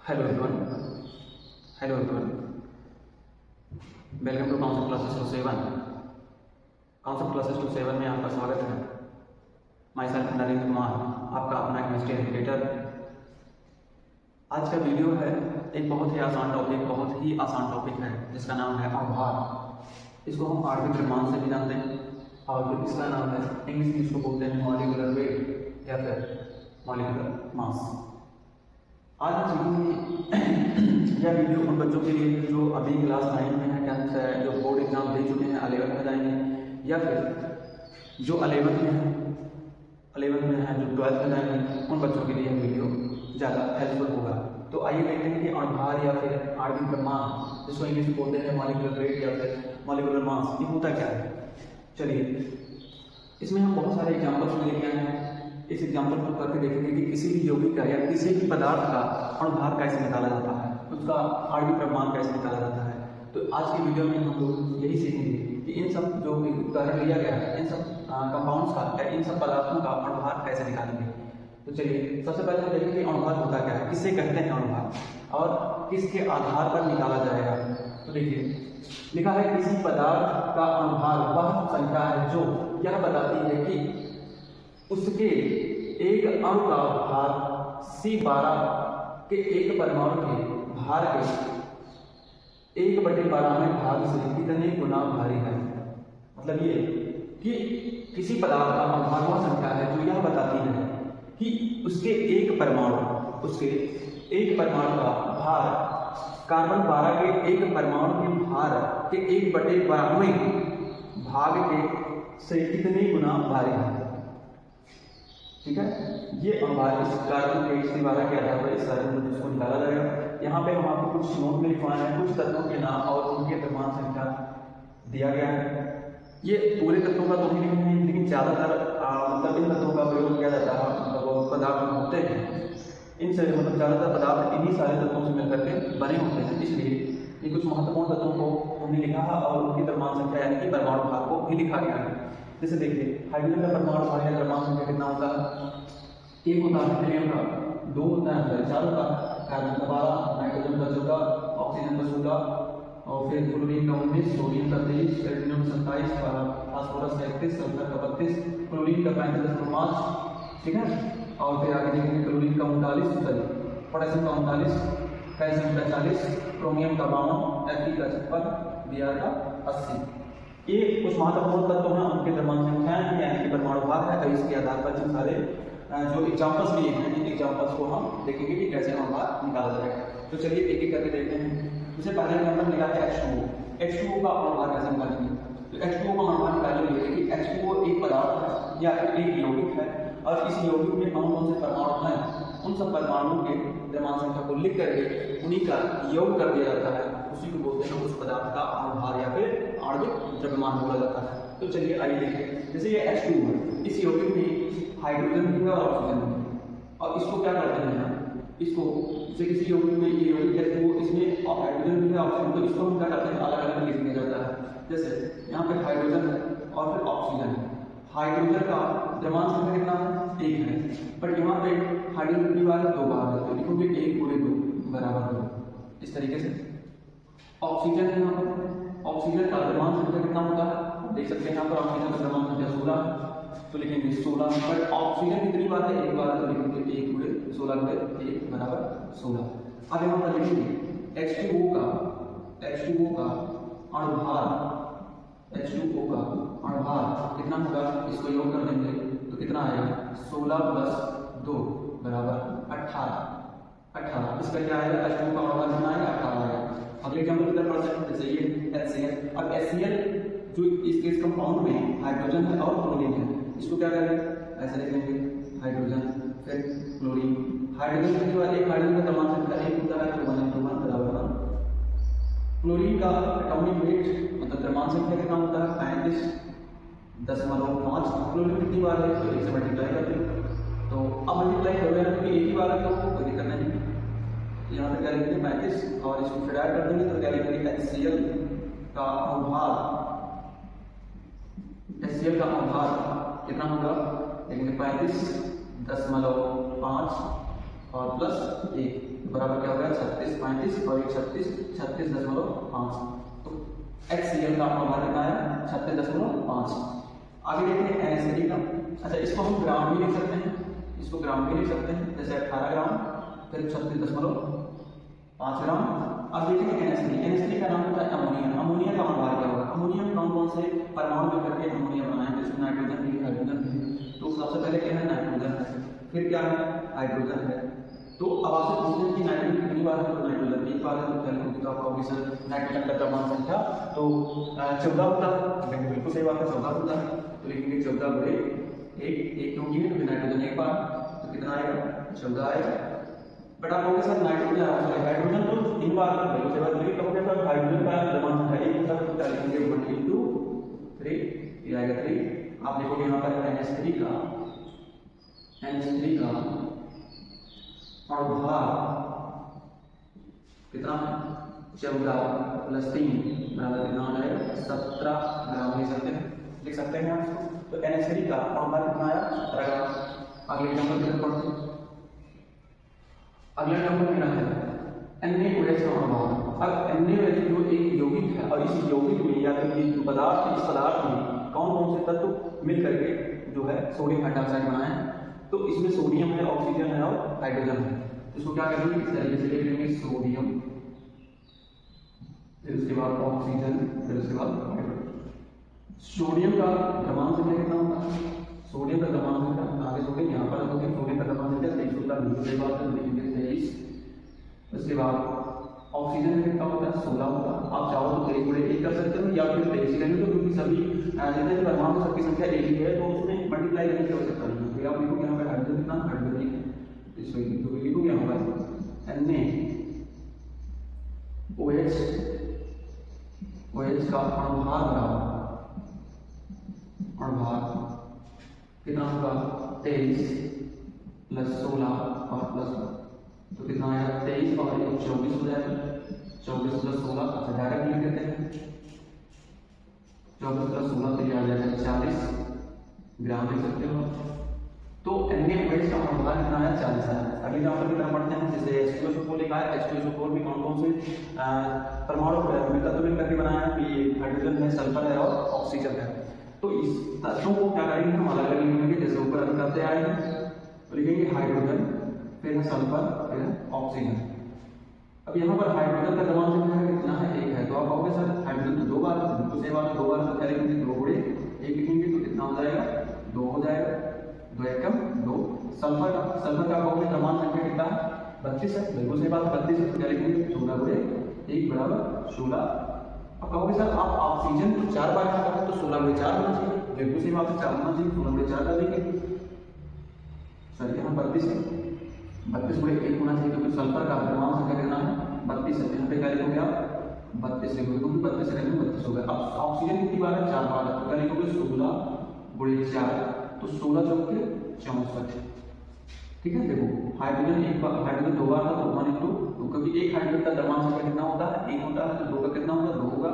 Hello everyone, welcome to council classes two 7। Council classes two 7 में आपका स्वागत है। माई सेल्फ नरेंद्र कुमार, आपका अपना केमिस्ट्री एजुकेटर। आज का वीडियो है एक बहुत ही आसान टॉपिक है जिसका नाम है आभार। इसको हम आणविक द्रव्यमान से भी जानते हैं और इसका नाम है इंग्लिश में इसको बोलते हैं मॉलिक्यूलर वेट या फिर मॉलिक्यूलर मास। आज यह वीडियो उन बच्चों के लिए जो अभी क्लास 9 में है, 10th है, जो बोर्ड एग्जाम दे चुके हैं, 11th में जाएंगे, या फिर जो 11th में है, जो 12th में जाएंगे, उन बच्चों के लिए वीडियो ज़्यादा हेल्पफुल होगा। तो आइए देखते हैं कि अणुभार या फिर आणविक द्रव्यमान, जिसको इंग्लिश में बोलते हैं मॉलिक्यूलर वेट या फिर मॉलिक्यूलर मास, ये होता क्या है। चलिए, इसमें हम बहुत सारे एग्जाम्पल्स लेके आए हैं। इस एग्जाम्पल को करके देखेंगे कि किसी भी यौगिक का या किसी भी पदार्थ का अणुभार कैसे निकाला जाता है, उसका आणविक द्रव्यमान कैसे निकाला जाता है। तो आज की वीडियो में हम लोग यही सीखेंगे कि इन सब जो उदाहरण लिया गया है, इन सब कंपाउंड्स का या इन सब पदार्थों का अणुभार कैसे निकालेंगे। तो चलिए, सबसे पहले हम देखेंगे अणुभार होता क्या है, किससे कहते हैं अणुभार और किसके आधार पर निकाला जाएगा। तो देखिए, लिखा है किसी पदार्थ का अणुभार वह संख्या है जो यह बताती है कि उसके एक अणु का भार C12 के एक परमाणु के भार के 1/12वें भाग से कितने गुना भारी है। मतलब ये कि किसी पदार्थ का अणुभार वह संख्या है जो यह बताती है कि उसके एक परमाणु का भार कार्बन 12 के एक परमाणु के भार के 1/12वें भाग के से कितने गुना भारी है। ठीक है, ये अणुभार इस कार्बन के C12 के आधार पर इस कार्बन को निकाला जाएगा। यहाँ पे हम आपको कुछ नोट में लिखवाना है, कुछ तत्वों के नाम और उनके द्रव्यमान संख्या दिया गया है। ये पूरे तत्वों का तो नहीं लिखेंगे, लेकिन ज़्यादातर मतलब इन तत्वों का प्रयोग किया जाता है, मतलब पदार्थ होते हैं इनसे, मतलब ज़्यादातर पदार्थ इन्हीं सारे तत्वों से मिलकर के बने होते हैं। इसलिए ये कुछ महत्वपूर्ण तत्वों को हमने लिखा है और उनकी द्रव्यमान संख्या यानी कि परमाणु भार को भी लिखा गया है। जैसे देखिए, हाइड्रोजन का परमाणु भार या द्रव्यमान संख्या कितना होता है, 1 होता है, हीलियम का 2 होता है, 4 होता है, कार्बन का 12, नाइट्रोजन का 14, ऑक्सीजन का 16 और फिर क्लोरीन का 19, सोडियम का 23, प्लेटिनम 27, फास्फोरस का 31, सल्फर का 32, क्लोरीन का 35.5। ठीक है, और फिर आगे देखेंगे क्लोरीन का 39, पोटेशियम का 39, कैल्शियम का 40, क्रोमियम का 52, Fe का 56, Br का 80। ये कुछ महत्वपूर्ण तत्व हैं, उनके द्रव्यमान संख्याएं हैं यानी कि परमाणु भार है। और इसके आधार पर जिन सारे जो एग्जाम्पल्स दिए हैं, इन एग्जाम्पल्स को हम देखेंगे कि कैसे अणुभार निकाला जाएगा। तो चलिए एक एक करके देखते हैं। जैसे पहले नंबर मिला है H2O का अणुभार कैसे निकालेंगे। तो H2O का अणुभार निकालने के लिए कि H2O एक पदार्थ है या फिर एक यौगिक है और इस यौगिक में कौन कौन से परमाणु हैं, उन सब परमाणुओं के द्रव्यमान संख्या को लिख करके उन्हीं का योग कर दिया जाता है, उसी को बोलते हैं उस पदार्थ का अणुभार या फिर आणविक द्रव्यमान बोला जाता है। तो चलिए आइए देखें। जैसे ये H2O है, इस यौगिक में हाइड्रोजन भी है और ऑक्सीजन भी है, और इसको क्या करते हैं, इसको जैसे किसी यौगिक में ये यौगिक H2O, इसमें हाइड्रोजन भी है ऑक्सीजन, तो इसको हम क्या करते हैं, अलग अलग लिख दिया जाता है। जैसे यहाँ पे हाइड्रोजन है और फिर ऑक्सीजन है। हाइड्रोजन का द्रव्यमान संख्या कितना है, 1 है, बट यहाँ पे हाइड्रोजन कितनी बार है, 2 बार है, तो लिखोगे 1/2 बराबर 2। इस तरीके से ऑक्सीजन है, यहाँ पर ऑक्सीजन का द्रव्यमान संख्या कितना होता है, देख सकते हैं यहाँ पर ऑक्सीजन का द्रव्यमान संख्या 16 है, तो लिखेंगे 16, बट ऑक्सीजन कितनी बार है, 1 बार है, तो लिखेंगे 1/16 बराबर 16। अब यहाँ पर लिखेंगे H2O का अणुभार कितना होगा, इसको योग कर देंगे तो कितना आएगा, 16 + 2 बराबर 18। इसका क्या आएगा, H2O का अणुभार कितना आएगा, 18 आएगा। अगले एग्जाम्पल की तरफ बढ़ते हैं। जैसे ये HCl, अब HCl जो इसके इस कंपाउंड में हाइड्रोजन है और क्लोरीन है, इसको क्या करेंगे, ऐसे लिख लेंगे, हाइड्रोजन फिर क्लोरीन। हाइड्रोजन के बाद एक हाइड्रोजन का द्रव्यमान संख्या 1 होता है, तो 1 × 1 बराबर 1। क्लोरीन का एटॉमिक वेट मतलब द्रव्यमान संख्या कितना होता है, 35.5। क्लोरीन कितनी बार है, तो 1 से मल्टीप्लाई कर दें, तो अब मल्टीप्लाई कर रहे हैं क्योंकि एक ही बार है तो कोई दिक्कत नहीं। यहाँ पे क्या लिखेंगे 35 और इसको फिर ऐड कर देंगे तो क्या लिखेंगे HCl का अणुभार कितना होगा, लिखेंगे 35.5 और +1 तो बराबर क्या हो गया 36 35 और 36 36.5। तो HCl का अपना भार कितना है 36.5। आगे देखते हैं NaCl का। अच्छा इसको हम ग्राम भी लिख सकते हैं, इसको ग्राम भी लिख सकते हैं, जैसे 18 ग्राम फिर 36.5 ग्राम। अब देखिए NaCl का नाम होता है अमोनिया। अमोनिया का भार क्या होगा, अमोनिया में कौन कौन से परमाणु मिलकर के अमोनिया बनाए हैं, जिसमें नाइट्रोजन भी हाइड्रोजन भी। तो सबसे पहले क्या है नाइट्रोजन है, फिर क्या है हाइड्रोजन है। तो अब आपसे पूछते हैं कि नाइट्रोजन कितनी बार है, तो नाइट्रोजन 3 बार है। तो पहले होगी तो आपका सर नाइट्रोजन का द्रव्यमान संख्या तो 14 होता है, बिल्कुल सही बात है 14 होता है। तो लिखेंगे 14 गुणे 1 क्योंकि है तो नाइट्रोजन 1 बार, तो कितना आएगा 14 आएगा। बट आप कहोगे सर नाइट्रोजन हाइड्रोजन तो 3 बार बिल्कुल सही बात, लेकिन कहोगे सर हाइड्रोजन का द्रव्यमान संख्या 1 होता है, तो क्या लिखेंगे 1 into 3 ये आएगा 3। आप देखोगे यहाँ पर NH3 का अणुभार कितना है 14 प्लस 3 बराबर कितना हो जाएगा 17 ग्राम लिख सकते हैं आप इसको। तो NH3 का अणुभार कितना आया 17 ग्राम। अगले नंबर की तरफ पढ़ते हैं। अगला नंबर मेरा है NaOH का अणुभार। अब NaOH जो एक यौगिक है और इस यौगिक में या फिर इस पदार्थ में कौन कौन से तत्व मिल करके जो है सोडियम हाइड्रोक्साइड बनाए हैं। तो इसमें सोडियम है, ऑक्सीजन है और हाइड्रोजन है। तो इसको क्या करेंगे इस तरीके से लिख लेंगे सोडियम, फिर उसके बाद ऑक्सीजन, फिर उसके बाद हाइड्रोजन। सोडियम का द्रव्यमान संख्या कितना होता है, सोडियम का द्रव्यमान संख्या आगे सोडियम यहाँ पर होगी, सोडियम का द्रव्यमान संख्या 23 होता है, दूसरे बात में लिखेंगे 23। उसके बाद ऑक्सीजन में कितना होता है 16 होता है। आप चाहो तो 23 गुणे 1 कर सकते हो या फिर 23 ही लेंगे, तो क्योंकि सभी जितने भी परमाणु सबकी संख्या एक ही है तो उसमें मल्टीप्लाई करने की आवश्यकता नहीं है। तो आप लिखोगे यहाँ पर हाइड्रोजन कितना हाइड्रोजन है, इसको लिखोगे यहाँ पर NaOH का अणुभार कितना होगा 23 प्लस 16 और प्लस 1, तो कितना आएगा 23 और 24 हो जाएगा। 24 प्लस 16 अच्छा डायरेक्ट लिख देते हैं, 24 प्लस 16 तो ये आ जाएगा 40 ग्राम लिख सकते हो। तो NaOH का अणुभार कितना है 40 है। अगले नंबर की तरफ बढ़ते हैं, जैसे H2SO4 लिखा है। H2SO4 भी कौन कौन से परमाणु तत्व मिलकर के बनाया है, कि हाइड्रोजन है, सल्फर है और ऑक्सीजन है। तो इस तत्वों को क्या करेंगे हम अलग अलग लिखेंगे, जैसे ऊपर हम करते आएंगे तो लिखेंगे हाइड्रोजन, फिर सल्फर, फिर ऑक्सीजन। अब यहाँ पर हाइड्रोजन का द्रव्यमान संख्या कितना है 1 है। तो आप कहोगे सर हाइड्रोजन तो 2 बार, तो सेम बात 2 बार तो क्या लिखेंगे 2 गुणे 1 लिखेंगे, तो कितना हो जाएगा 2 हो जाएगा, 2 एकम 2। सल्फर का कहोगे द्रव्यमान संख्या कितना है 32 है, बिल्कुल सही बात 32 है, तो क्या लिखेंगे 16 गुणे 1 बराबर 16। अब कहोगे सर आप ऑक्सीजन 4 बार का है तो 16 गुणे 4 होना चाहिए, बिल्कुल सही बात है 4 होना चाहिए, 16 गुणे 4 कर देंगे। सर यहाँ 32 है, 32 गुणे 1 होना चाहिए, क्योंकि सल्फर का द्रव्यमान संख्या कितना है 32 है। यहाँ पे क्या लिखोगे आप 32 लिखोगे, क्योंकि 32 से 32 हो गया। अब ऑक्सीजन कितनी बार है 4 बार है, तो क्या लिखोगे 16 गुणे 4, तो 16 चौके 64। ठीक है, देखो हाइड्रोजन 2 बार था तो 1 into 2, क्योंकि एक हाइड्रोजन का द्रव्यमान संख्या कितना होता है 1 होता है, तो 2 का कितना होगा 2 होगा।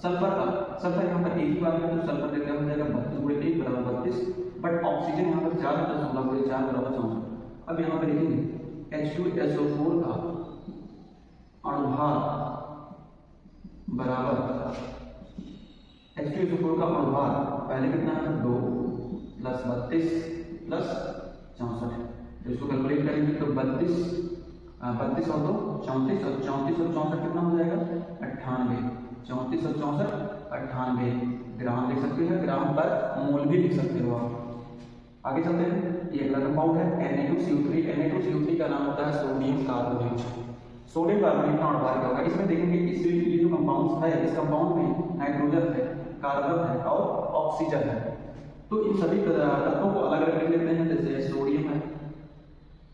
सल्फर यहाँ पर एक ही बार है, तो सल्फर का क्या हो जाएगा 32 गुणे 1 बराबर 32, बट ऑक्सीजन यहाँ पर 4 है तो 16 गुणे 4 बराबर 64। अब यहाँ पर लिखेंगे H2SO4 का अणुभार बराबर H2SO4 का अणुभार पहले कितना है 2 प्लस 32 प्लस 64, तो इसको कैलकुलेट करेंगे तो 32 और 2 34 और 64 कितना हो जाएगा 98। 34 और 64 98 ग्राम लिख सकते हैं, ग्राम पर मोल भी लिख सकते हो आप। आगे चलते हैं, ये अगला कंपाउंड है Na2CO3। Na2CO3 का नाम होता है सोडियम कार्बोनेट। सोडियम कार्बोनेट का अणुभार क्या होगा, इसमें देखेंगे इस ये जो कंपाउंड है, इस कंपाउंड में नाइट्रोजन है, कार्बन है और ऑक्सीजन है। तो इन सभी तत्वों को अलग अलग लिख लेते हैं, जैसे सोडियम है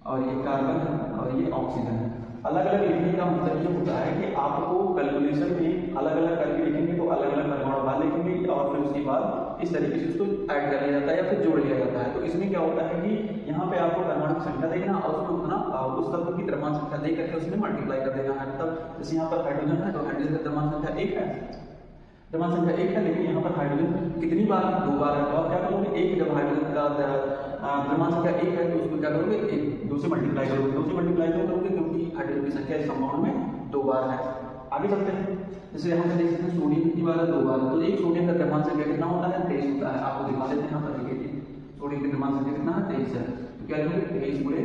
और ये कार्बन है और ये ऑक्सीजन है। अलग अलग लिखने का मतलब ये होता है कि आपको कैलकुलेशन में अलग अलग करके लिखेंगे तो अलग अलग परमाणु भार लिखेंगे और फिर उसके बाद इस तरीके से उसको ऐड कर लिया जाता है या फिर जोड़ लिया जाता है। तो इसमें क्या होता है कि यहाँ पे आपको परमाणु की संख्या देखना और उसको उतना उस तत्व की द्रव्यमान संख्या देख करके उसमें मल्टीप्लाई कर देना है। मतलब जैसे यहाँ पर हाइड्रोजन है तो हाइड्रोजन का द्रव्यमान संख्या 1 है, द्रव्यमान संख्या 1 है, लेकिन यहाँ पर हाइड्रोजन कितनी बार 2 बार है। तो आप क्या करोगे, एक जब हाइड्रोजन का द्रव्यमान संख्या 1 है तो उसको क्या करोगे, 2 से मल्टीप्लाई करोगे। 2 से मल्टीप्लाई क्यों करोगे, क्योंकि हाइड्रोजन की संख्या इस कंपाउंड में 2 बार है। आगे चलते हैं, जैसे यहाँ पे देख सकते हैं सोडियम कितनी बार है, 2 बार। तो एक सोडियम का द्रव्यमान संख्या कितना होता है, 23 होता है। आपको दिखा देते हैं यहाँ पर, देखिए सोडियम की द्रव्यमान संख्या कितना है, 23 है। तो क्या करोगे, 23 गुणे,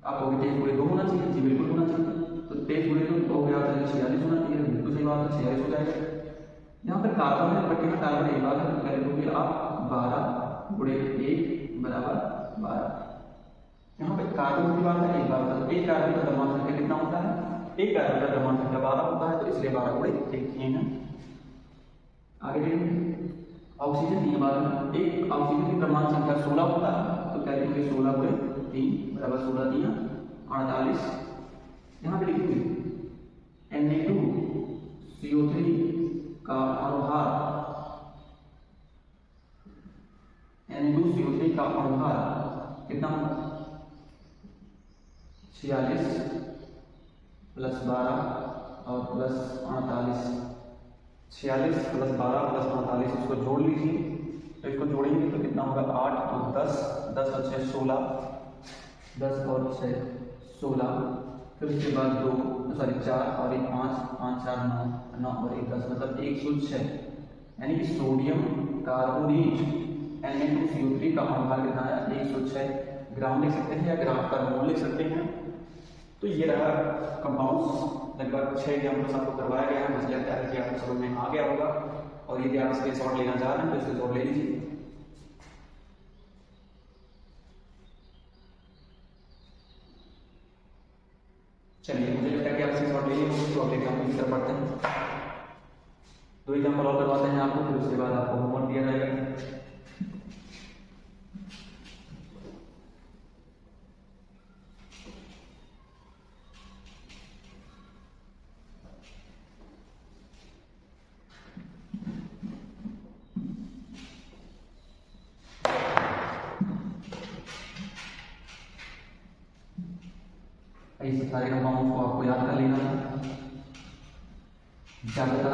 आप कहोगे 23 गुणे 2 होना चाहिए, जी बिल्कुल होना चाहिए। तो 23 गुणे 2 हो गया, 46 होना चाहिए, बिल्कुल सही बात है, 46 हो जाएगा। यहाँ पर कार्बन है, बट यहाँ कार्बन एक बार है, तो क्या करोगे आप 12 गुणे 1 बराबर 12। यहाँ पे कार्बन की बात है, एक बार है, एक कार्बन का द्रव्यमान संख्या कितना होता है, एक कार्बन का द्रव्यमान संख्या 12 होता है, तो इसलिए 12 गुणे 1 किए हैं। आगे देखिए ऑक्सीजन की बात है, एक ऑक्सीजन की द्रव्यमान संख्या 16 होता है, तो क्या लिखेंगे 16 गुणे 3 बराबर 16 3 48। यहाँ पे लिखेंगे Na2CO3 का अनुभार, Na2CO3 का अनुभार कितना, 46 प्लस 12 और प्लस 48। 46 प्लस 12 प्लस 48, इसको जोड़ लीजिए। तो इसको जोड़ेंगे तो कितना होगा, 8 और 10, 10 और 6 16, 10 और 6 16, फिर उसके बाद 2 सॉरी 4 और 1 5, 5 4 9, 9 और 1 10, मतलब 106। यानी कि सोडियम कार्बोनेट Na2CO3 का अनुभार कितना है, 106 ग्राम लिख सकते हैं या ग्राम पर मोल लिख सकते हैं। तो ये रहा कंपाउंड्स, लगभग 6 एग्जाम्पल्स आपको करवाया गया है। मुझे लगता है कि आपको समझ में आ गया होगा, और यदि आप इसके शॉर्ट लेना चाह रहे हैं तो इसके शॉर्ट ले लीजिए। चलिए, मुझे लगता है कि आप इसके शॉर्ट ले लीजिए, तो अगले एग्जाम्पल की तरफ बढ़ते हैं। 2 एग्जाम्पल और करवाते हैं आपको, फिर उसके बाद आपको होमवर्क दिया जाएगा। इस सारे कंपाउंड को आपको याद कर लेना है। ज़्यादातर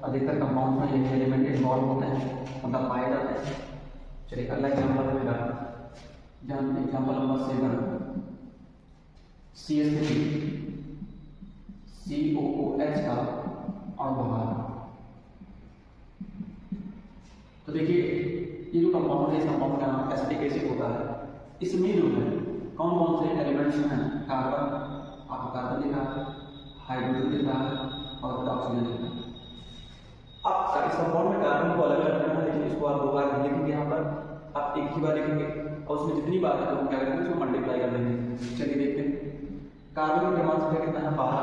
अधिकतर कंपाउंड में यही एलिमेंट इन्वॉल्व होते हैं, मतलब पाए जाते हैं। चलिए अगला एग्जाम्पल है मेरा, जहाँ एग्जाम्पल नंबर 7, CH3 COOH का अनुभार। तो देखिए ये जो कंपाउंड है, इस कंपाउंड का नाम एसिटिक एसिड होता है। इसमें जो है कौन कौन से एलिमेंट्स हैं, कार्बन, आपको कार्बन दिख रहा है, हाइड्रोजन दिख रहा है और ऑक्सीजन दिख रहा है। अब इस कंपाउंड में कार्बन को अलग अलग करना है, लेकिन इसको आप 2 बार लिखेंगे, यहाँ पर आप एक ही बार लिखेंगे, और उसमें जितनी बार है तो हम क्या करेंगे, उसको मल्टीप्लाई कर देंगे। चलिए देखते हैं, कार्बन की द्रव्यमान संख्या कितना है, 12।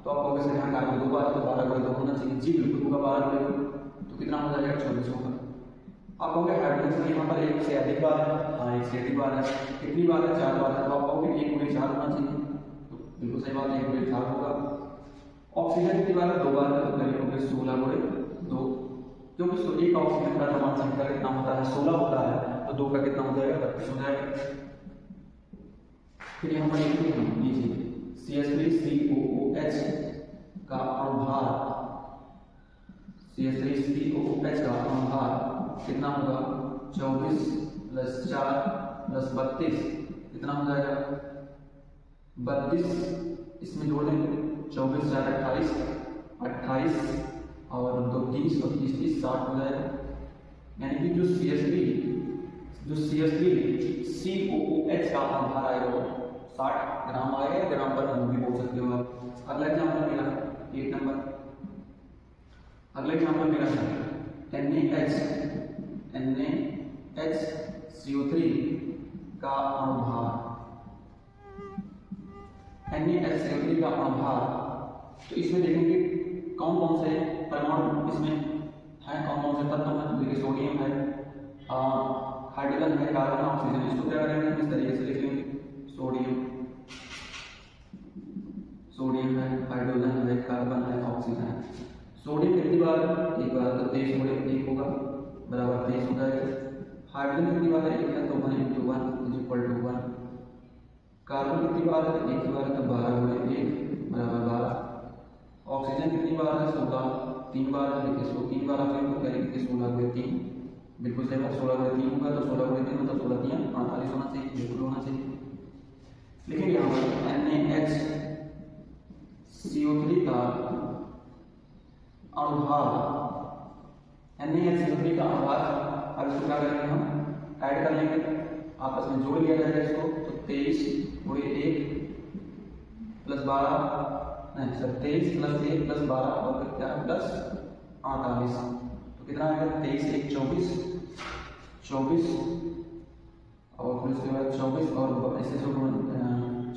तो आप कहोगे सर यहाँ कार्बन 2 बार है, तो 12 गुणे 2 होना चाहिए, जी बिल्कुल होगा, 12 गुणे 2 तो कितना हो जाएगा, 24 होगा। आप कहोगे हाइड्रोजन की यहाँ पर 1 से अधिक बार है, हाँ 1 से अधिक बार है, कितनी बार है, 4 बार है, तो आप कहोगे 1 गुणे 4 होना चाहिए, तो बिल्कुल सही बात है, 1 गुणे 4 होगा। ऑक्सीजन कितनी बार है, 2 बार है, तो करेंगे 16 गुणे 2, क्योंकि एक ऑक्सीजन का द्रव्यमान संख्या कितना होता है, 16 होता है, तो 2 का कितना हो जाएगा, 32 हो जाएगा। फिर यहाँ पर लिखते हैं, लीजिए CH3COOH का अनुभार, CH3COOH का अनुभार कितना होगा, 24 प्लस 4 प्लस 32, कितना हो जाएगा, 32। इसमें जोड़ देंगे, 24 4 28, 28 और 2 30 और 30 30 60 हो जाएगा। यानी कि जो CH3COOH का अनुभार आएगा वो 60 ग्राम आएगा, या ग्राम पर मोल भी बोल सकते हो आप। अगला एग्जाम्पल मेरा 8 नंबर, अगला एग्जाम्पल मेरा है NaHCO3 का अनुभार, NaHCO3 का अनुभार। तो इसमें देखेंगे कौन कौन से परमाणु इसमें है, कौन कौन से तत्व हैं। देखिए सोडियम है, हाइड्रोजन है, कार्बन, ऑक्सीजन। इसको क्या करेंगे, इस तरीके से लिख लेंगे, सोडियम है, हाइड्रोजन है, कार्बन है, ऑक्सीजन है। सोडियम कितनी बार, 1 बार, तो 23 गुणे 1 होगा बराबर 23 हो जाएगा। हाइड्रोजन कितनी बार है, 1 है, तो 1 × 1 = 1। कार्बन कितनी बार है, 1 ही बार है, तो 12 गुणे 1 बराबर 12। ऑक्सीजन कितनी बार है, 16, 3 बार है, देखिए 3 बार ऑक्सीजन को क्या लिखेंगे, 16 गुणे 3 बिल्कुल सही बात, 16 गुणे 3 होगा तो 16 गुणे 3 मतलब 16 3 48 होना चाहिए, बिल्कुल होना चाहिए। लेकिन यहाँ पर NaHCO3 का अणुभार, NaHCO3 का अणुभार, अब इसको क्या करेंगे हम ऐड कर लेंगे, आपस में जोड़ लिया जाएगा इसको, तो 23 गुणे 1 प्लस 12 नहीं सर 23 प्लस 1 प्लस 12 और फिर क्या प्लस 48, तो कितना आएगा 23 1 24 और फिर उसके बाद 24 और ऐसे जो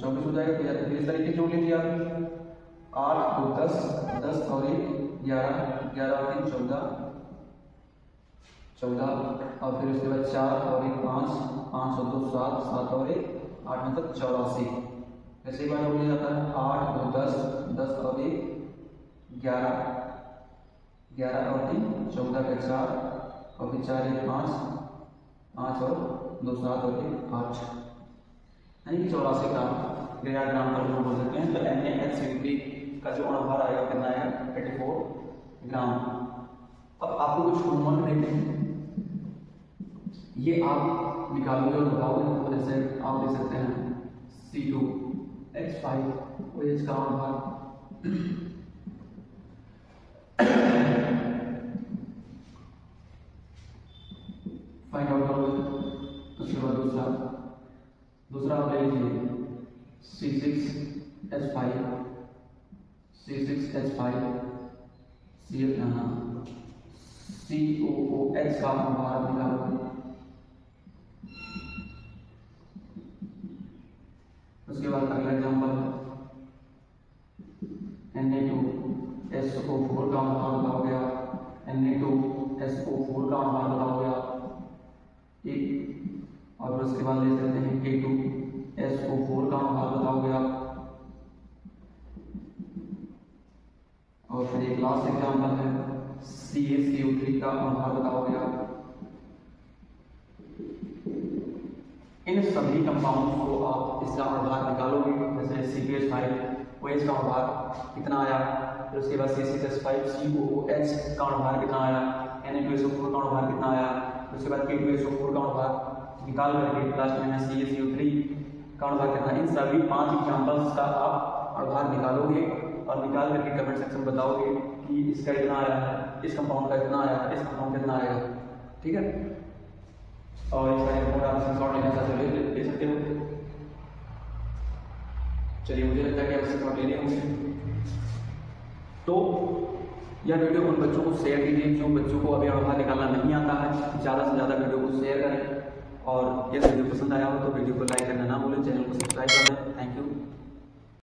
24 हो जाएगा, फिर इस तरीके से जोड़ लीजिए आप, 8 2 10 10 और 1 11 11 और 3 14 और फिर उसके बाद 4 और 1 5 5 और 2 7 7 और 1 8 मतलब 84, ऐसे ही बार हो जाता है 8 2 10 10 और 1 11 11 और 3 14 का 4 और फिर 4 1 5 5 और 2 7 और 1 8 यानी कि 84 ग्राम पर बोल सकते हैं। तो NaHCO3 का जो अणुभार आएगा कितना आएगा 84 ग्राम। अब आपको कुछ होमवर्क देते हैं, ये आप निकालोगे और बताओगे, तो जैसे आप देख सकते हैं C2H5OH का अणुभार फाइंड आउट करोगे। उसके बाद दूसरा आप ले लीजिए C6H5 COOH का अणुभार निकालोगे। उसके बाद अगला एग्जाम्पल Na2SO4 का अणुभार बताओगे आप, Na2SO4 का अणुभार बताओगे आप एक, और उसके बाद ले सकते हैं K2SO4 का अणुभार बताओगे आप, और फिर एक लास्ट एग्जाम्पल है CaCO3 का अणुभार बताओगे आप। इन सभी कंपाउंड्स को आप इसका अणुभार निकालोगे, जैसे C2H5OH का अणुभार कितना आया, फिर उसके बाद C6H5COOH का अणुभार कितना आया, Na2SO4 का अणुभार कितना आया, फिर उसके बाद K2SO4 का अणुभार निकाल करके लास्ट में CaCO3 का अणुभार कितना, इन सभी 5 एग्जाम्पल्स का आप अणुभार निकालोगे और निकाल करके कमेंट सेक्शन में बताओगे कि इसका इतना आया है, इस कंपाउंड का इतना आया, इस कंपाउंड का इतना आएगा, ठीक है। और इसका रिपोर्ट आप स्क्रीनशॉट लेना चाहते हो ले सकते हो। चलिए, मुझे लगता है कि आप स्क्रीनशॉट ले लिए होंगे। तो यह वीडियो उन बच्चों को शेयर कीजिए जो बच्चों को अभी अणुभार निकालना नहीं आता है, ज़्यादा से ज़्यादा वीडियो को शेयर करें, और यदि वीडियो पसंद आया हो तो वीडियो को लाइक करना ना भूलें, चैनल को सब्सक्राइब कर दें। Thank you.